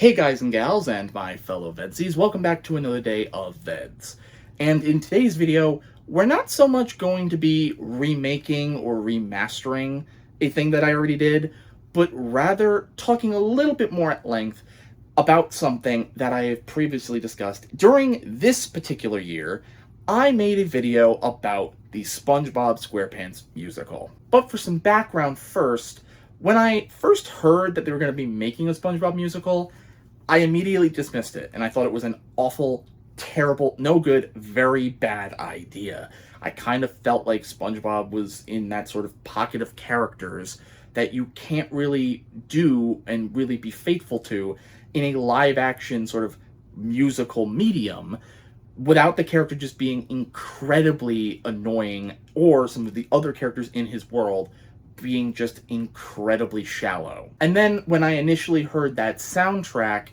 Hey guys and gals and my fellow VEDS-ies, welcome back to another day of VEDS. And in today's video, we're not so much going to be remaking or remastering a thing that I already did, but rather talking a little bit more at length about something that I have previously discussed. During this particular year, I made a video about the Spongebob Squarepants musical. But for some background first, when I first heard that they were going to be making a SpongeBob musical, I immediately dismissed it, and I thought it was an awful, terrible, no good, very bad idea. I kind of felt like SpongeBob was in that sort of pocket of characters that you can't really do and really be faithful to in a live-action sort of musical medium without the character just being incredibly annoying or some of the other characters in his world being just incredibly shallow. And then when I initially heard that soundtrack,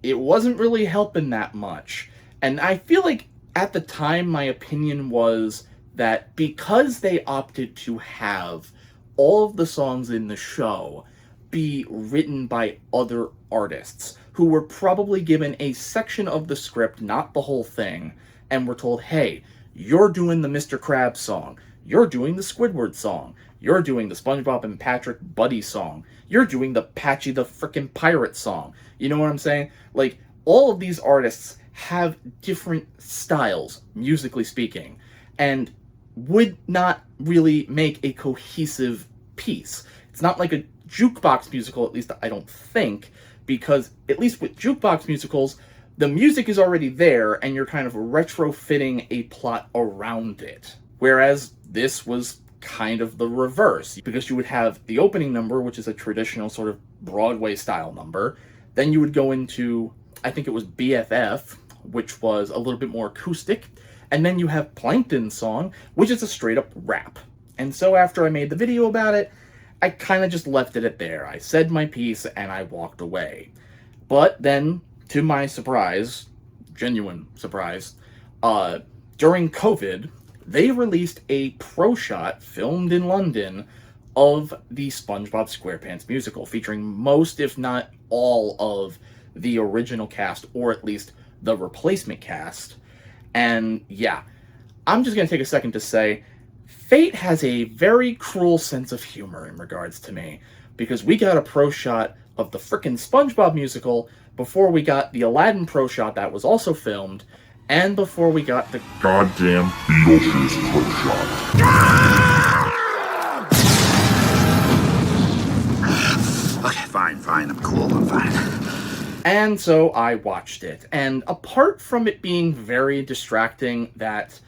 it wasn't really helping that much. And I feel like at the time my opinion was that because they opted to have all of the songs in the show be written by other artists who were probably given a section of the script, not the whole thing, and were told, hey, you're doing the Mr. Krabs song, you're doing the Squidward song, you're doing the SpongeBob and Patrick Buddy song, you're doing the Patchy the frickin' Pirate song. You know what I'm saying? Like, all of these artists have different styles, musically speaking, and would not really make a cohesive piece. It's not like a jukebox musical, at least I don't think, because at least with jukebox musicals, the music is already there and you're kind of retrofitting a plot around it. Whereas this was kind of the reverse, because you would have the opening number, which is a traditional sort of Broadway style number. Then you would go into, I think it was BFF, which was a little bit more acoustic. And then you have Plankton's song, which is a straight up rap. And so after I made the video about it, I kind of just left it at there. I said my piece and I walked away. But then, to my surprise, genuine surprise, during COVID, they released a pro shot filmed in London of the SpongeBob SquarePants musical, featuring most, if not all, of the original cast, or at least the replacement cast. And yeah, I'm just going to take a second to say, fate has a very cruel sense of humor in regards to me, because we got a pro shot of the frickin' SpongeBob musical before we got the Aladdin pro shot that was also filmed, and before we got the goddamn Beetlejuice pro shot. Okay, fine, I'm cool, I'm fine. And so I watched it, and apart from it being very distracting that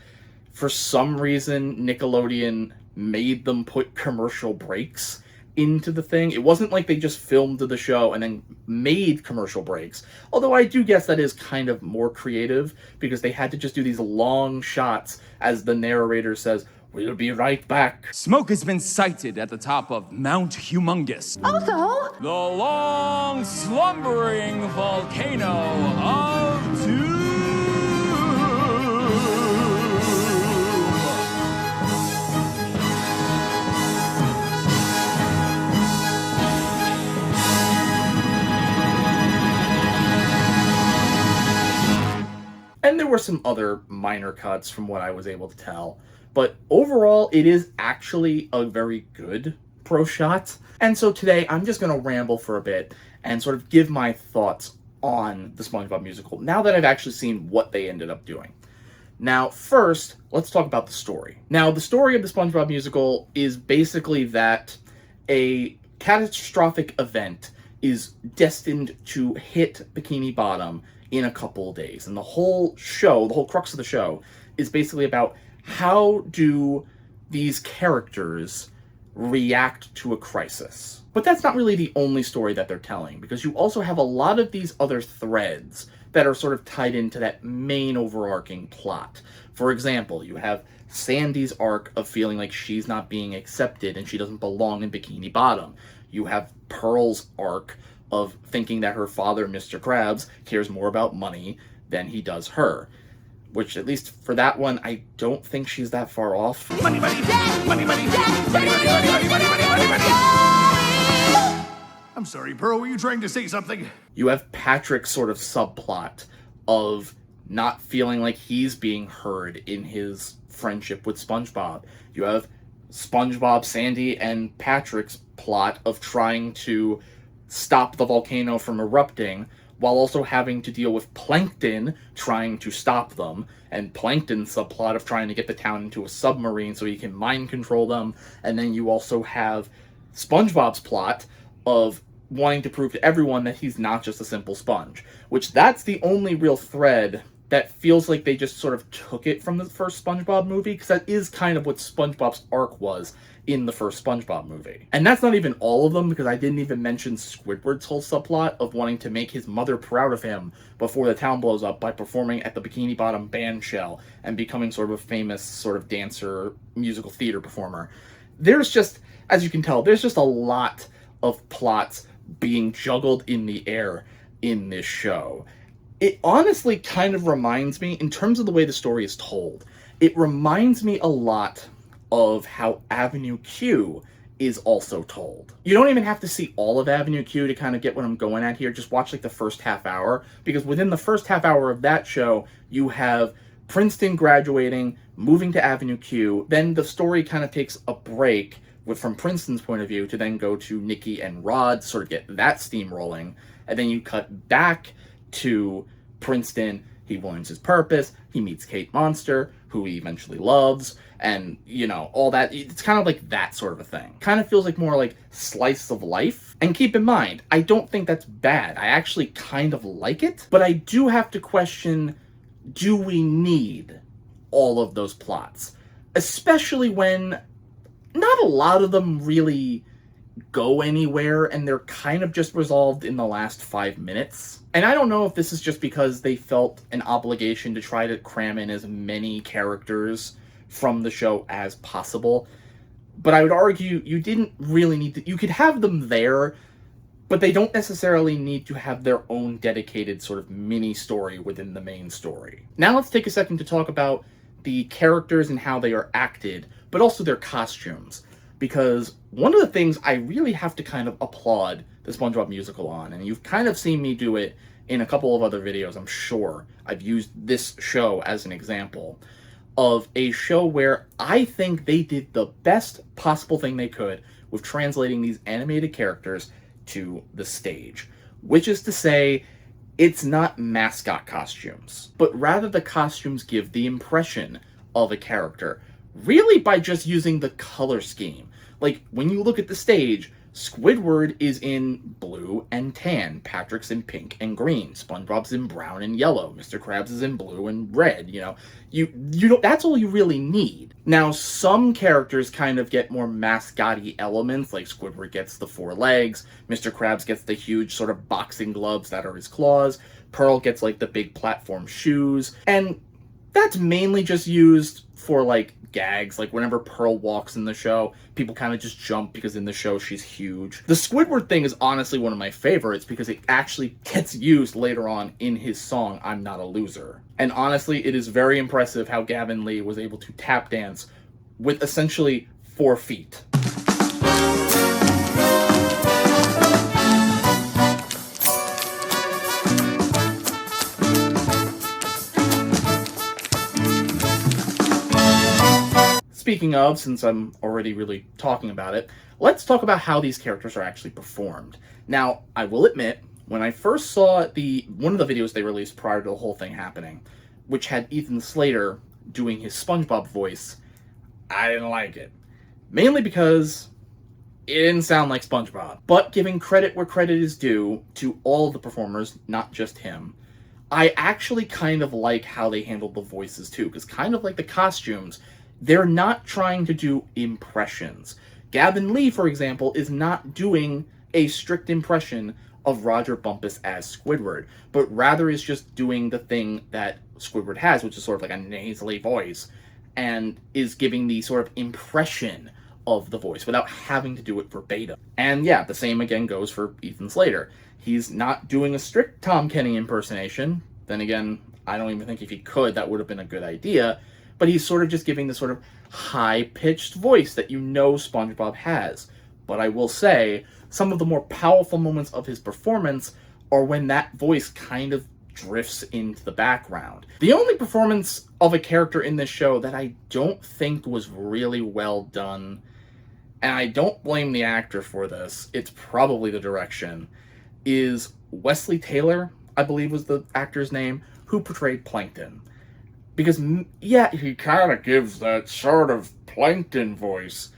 for some reason Nickelodeon made them put commercial breaks into the thing. It wasn't like they just filmed the show and then made commercial breaks. Although I do guess that is kind of more creative, because they had to just do these long shots as the narrator says, "We'll be right back." Smoke has been sighted at the top of Mount Humongous. Also, The long slumbering volcano of Doom. And there were some other minor cuts from what I was able to tell. But overall, it is actually a very good pro shot. And so today, I'm just going to ramble for a bit and sort of give my thoughts on the SpongeBob musical, now that I've actually seen what they ended up doing. Now, first, let's talk about the story. Now, the story of the SpongeBob musical is basically that a catastrophic event is destined to hit Bikini Bottom in a couple of days. And the whole show, the whole crux of the show, is basically about how do these characters react to a crisis. But that's not really the only story that they're telling, because you also have a lot of these other threads that are sort of tied into that main overarching plot. For example, you have Sandy's arc of feeling like she's not being accepted and she doesn't belong in Bikini Bottom. You have Pearl's arc of thinking that her father, Mr. Krabs, cares more about money than he does her. Which, at least for that one, I don't think she's that far off. money, money, money, money, money, money, money, money, money, money, money, money, money, money. I'm sorry, Pearl, were you trying to say something? You have Patrick's sort of subplot of not feeling like he's being heard in his friendship with SpongeBob. You have SpongeBob, Sandy, and Patrick's plot of trying to stop the volcano from erupting while also having to deal with Plankton trying to stop them, and Plankton's subplot of trying to get the town into a submarine so he can mind control them. And then you also have SpongeBob's plot of wanting to prove to everyone that he's not just a simple sponge, which that's the only real thread that feels like they just sort of took it from the first SpongeBob movie, because that is kind of what SpongeBob's arc was in the first SpongeBob movie. And that's not even all of them, because I didn't even mention Squidward's whole subplot of wanting to make his mother proud of him before the town blows up by performing at the Bikini Bottom band shell and becoming sort of a famous sort of dancer, musical theater performer. There's just, as you can tell, there's just a lot of plots being juggled in the air in this show. It honestly kind of reminds me, in terms of the way the story is told, it reminds me a lot of how Avenue Q is also told. You don't even have to see all of Avenue Q to kind of get what I'm going at here. Just watch like the first half hour, because within the first half hour of that show, you have Princeton graduating, moving to Avenue Q, then the story kind of takes a break from Princeton's point of view to then go to Nikki and Rod, sort of get that steam rolling, and then you cut back to Princeton. He learns his purpose, he meets Kate Monster, who he eventually loves, and, you know, all that. It's kind of like that sort of a thing. Kind of feels like more like slice of life. And keep in mind, I don't think that's bad. I actually kind of like it, but I do have to question, do we need all of those plots? Especially when not a lot of them really go anywhere, and they're kind of just resolved in the last 5 minutes. And I don't know if this is just because they felt an obligation to try to cram in as many characters from the show as possible, but I would argue you didn't really need to. You could have them there, but they don't necessarily need to have their own dedicated sort of mini story within the main story. Now let's take a second to talk about the characters and how they are acted, but also their costumes. Because one of the things I really have to kind of applaud the SpongeBob musical on, and you've kind of seen me do it in a couple of other videos, I'm sure. I've used this show as an example of a show where I think they did the best possible thing they could with translating these animated characters to the stage. Which is to say, it's not mascot costumes, but rather the costumes give the impression of a character, really by just using the color scheme. Like, when you look at the stage, Squidward is in blue and tan, Patrick's in pink and green, SpongeBob's in brown and yellow, Mr. Krabs is in blue and red, you know. You don't, that's all you really need. Now, some characters kind of get more mascot-y elements, like Squidward gets the 4 legs, Mr. Krabs gets the huge sort of boxing gloves that are his claws, Pearl gets like the big platform shoes, and that's mainly just used for like gags. Like whenever Pearl walks in the show, people kind of just jump because in the show she's huge. The Squidward thing is honestly one of my favorites because it actually gets used later on in his song, I'm Not a Loser. And honestly, it is very impressive how Gavin Lee was able to tap dance with essentially 4 feet. Speaking of, since I'm already really talking about it, let's talk about how these characters are actually performed. Now, I will admit, when I first saw one of the videos they released prior to the whole thing happening, which had Ethan Slater doing his SpongeBob voice, I didn't like it. Mainly because it didn't sound like SpongeBob. But giving credit where credit is due to all of the performers, not just him, I actually kind of like how they handled the voices too, because kind of like the costumes, they're not trying to do impressions. Gavin Lee, for example, is not doing a strict impression of Roger Bumpus as Squidward, but rather is just doing the thing that Squidward has, which is sort of like a nasally voice, and is giving the sort of impression of the voice without having to do it verbatim. And yeah, the same again goes for Ethan Slater. He's not doing a strict Tom Kenny impersonation. Then again, I don't even think if he could, that would have been a good idea. But he's sort of just giving the sort of high-pitched voice that you know SpongeBob has. But I will say, some of the more powerful moments of his performance are when that voice kind of drifts into the background. The only performance of a character in this show that I don't think was really well done, and I don't blame the actor for this, it's probably the direction, is Wesley Taylor, I believe was the actor's name, who portrayed Plankton. Because, yeah, he kind of gives that sort of Plankton voice,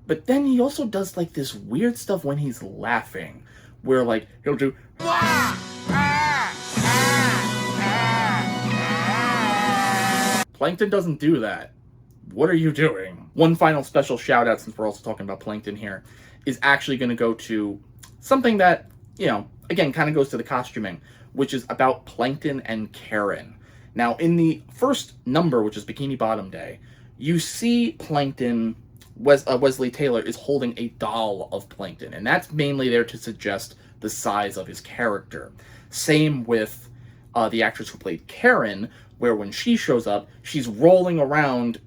but then he also does, like, this weird stuff when he's laughing, where, like, he'll do... Plankton doesn't do that. What are you doing? One final special shout out, since we're also talking about Plankton here, is actually going to go to something that, you know, again, kind of goes to the costuming, which is about Plankton and Karen. Now, in the first number, which is Bikini Bottom Day, you see Plankton, Wesley Taylor, is holding a doll of Plankton, and that's mainly there to suggest the size of his character. Same with the actress who played Karen, where when she shows up, she's rolling around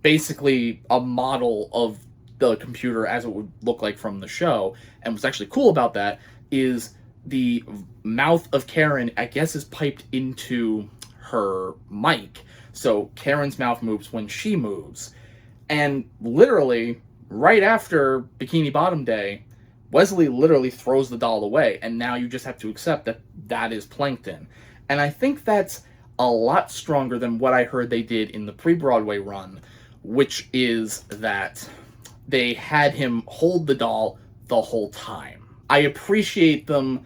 basically a model of the computer as it would look like from the show. And what's actually cool about that is the mouth of Karen, I guess, is piped into her mic. So Karen's mouth moves when she moves. And literally, right after Bikini Bottom Day, Wesley literally throws the doll away, and now you just have to accept that that is Plankton. And I think that's a lot stronger than what I heard they did in the pre-Broadway run, which is that they had him hold the doll the whole time. I appreciate them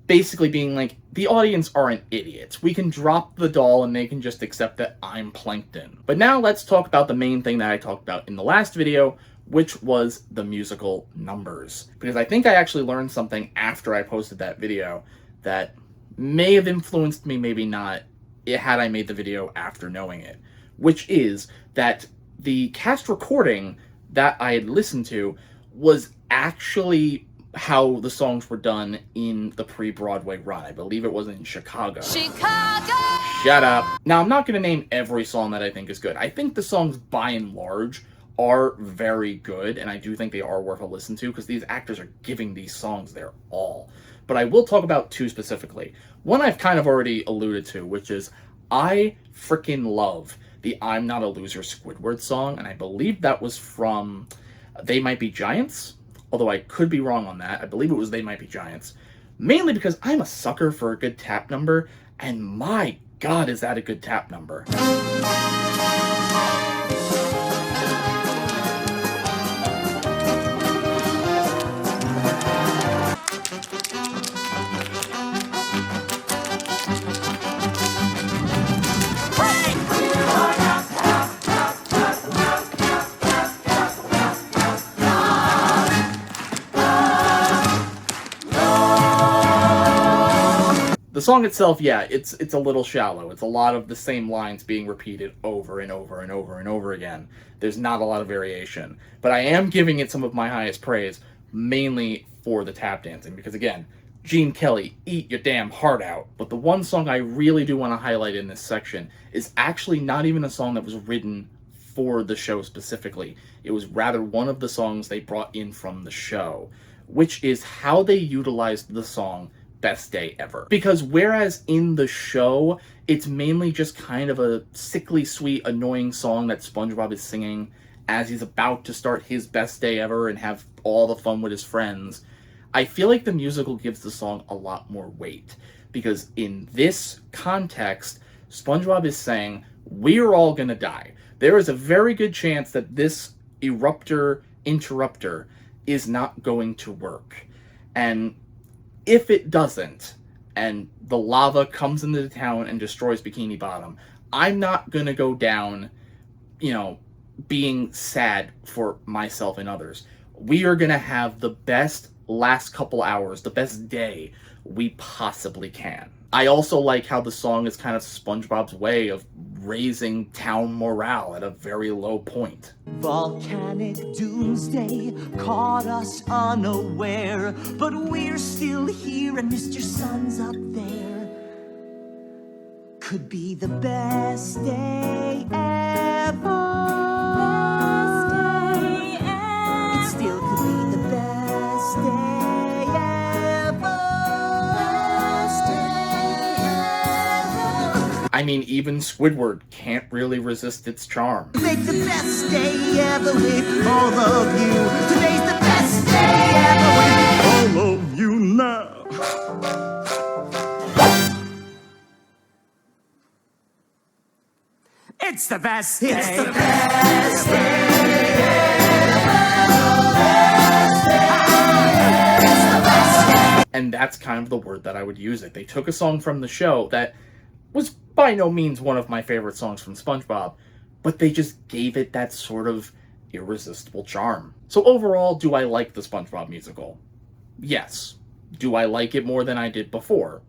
basically being like, the audience aren't idiots. We can drop the doll and they can just accept that I'm Plankton. But now let's talk about the main thing that I talked about in the last video, which was the musical numbers. Because I think I actually learned something after I posted that video that may have influenced me, maybe not, had I made the video after knowing it. Which is that the cast recording that I had listened to was actually how the songs were done in the pre-Broadway run. I believe it was in Chicago. Chicago! Shut up. Now, I'm not going to name every song that I think is good. I think the songs, by and large, are very good, and I do think they are worth a listen to, because these actors are giving these songs their all. But I will talk about two specifically. One I've kind of already alluded to, which is I freaking love the I'm Not a Loser Squidward song, and I believe that was from They Might Be Giants, although I could be wrong on that. I believe it was They Might Be Giants. Mainly because I'm a sucker for a good tap number, and my god, is that a good tap number. The song itself, yeah, it's a little shallow. It's a lot of the same lines being repeated over and over and over and over again. There's not a lot of variation. But I am giving it some of my highest praise, mainly for the tap dancing. Because again, Gene Kelly, eat your damn heart out. But the one song I really do want to highlight in this section is actually not even a song that was written for the show specifically. It was rather one of the songs they brought in from the show, which is how they utilized the song Best Day Ever. Because whereas in the show, it's mainly just kind of a sickly sweet, annoying song that Spongebob is singing as he's about to start his best day ever and have all the fun with his friends, I feel like the musical gives the song a lot more weight. Because in this context, Spongebob is saying, we're all gonna die. There is a very good chance that this interrupter is not going to work. And if it doesn't, and the lava comes into the town and destroys Bikini Bottom, I'm not gonna go down, you know, being sad for myself and others. We are gonna have the best last couple hours, the best day we possibly can. I also like how the song is kind of SpongeBob's way of raising town morale at a very low point. Volcanic doomsday caught us unaware, but we're still here and Mr. Sun's up there. Could be the best day ever. Best day ever. It still could be the best day I mean, even Squidward can't really resist its charm. Make the best day ever with all of you. Today's the best day ever with all of you now. It's the best day. It's the best day. And that's kind of the word that I would use it. They took a song from the show that was by no means one of my favorite songs from SpongeBob, but they just gave it that sort of irresistible charm. So overall, do I like the SpongeBob musical? Yes. Do I like it more than I did before?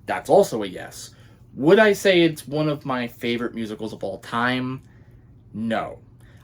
That's also a yes. Would I say it's one of my favorite musicals of all time? No.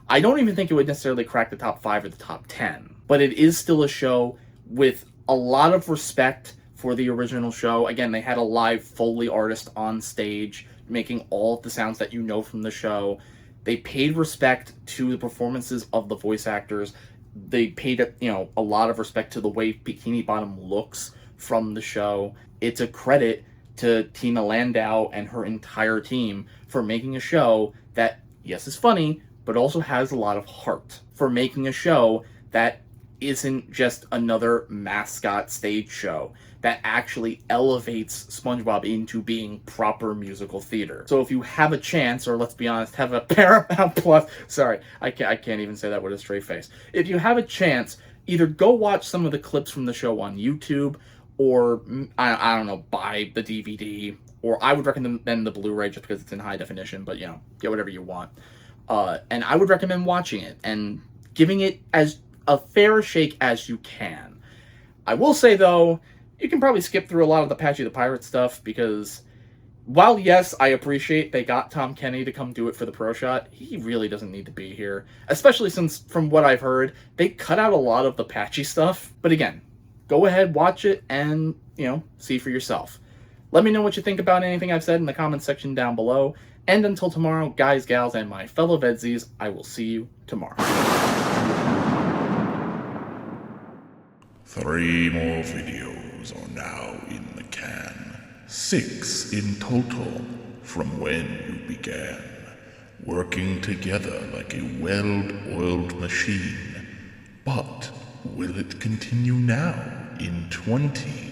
I don't even think it would necessarily crack the top 5 or the top 10, but it is still a show with a lot of respect for the original show. Again, they had a live Foley artist on stage making all of the sounds that you know from the show. They paid respect to the performances of the voice actors. They paid, a lot of respect to the way Bikini Bottom looks from the show. It's a credit to Tina Landau and her entire team for making a show that, yes, is funny, but also has a lot of heart. For making a show that isn't just another mascot stage show, that actually elevates SpongeBob into being proper musical theater. So if you have a chance, or let's be honest, have a Paramount Plus, sorry, I can't even say that with a straight face. If you have a chance, either go watch some of the clips from the show on YouTube, or, I don't know, buy the DVD, or I would recommend the Blu-ray just because it's in high definition, but, get whatever you want. And I would recommend watching it, and giving it as a fair shake as you can. I will say, though, you can probably skip through a lot of the Patchy the Pirate stuff, because while, yes, I appreciate they got Tom Kenny to come do it for the Pro Shot, he really doesn't need to be here. Especially since, from what I've heard, they cut out a lot of the Patchy stuff. But again, go ahead, watch it, and, see for yourself. Let me know what you think about anything I've said in the comments section down below. And until tomorrow, guys, gals, and my fellow VEDS-ies, I will see you tomorrow. 3 more videos are now in the can. 6 in total from when you began. Working together like a well-oiled machine. But will it continue now in 20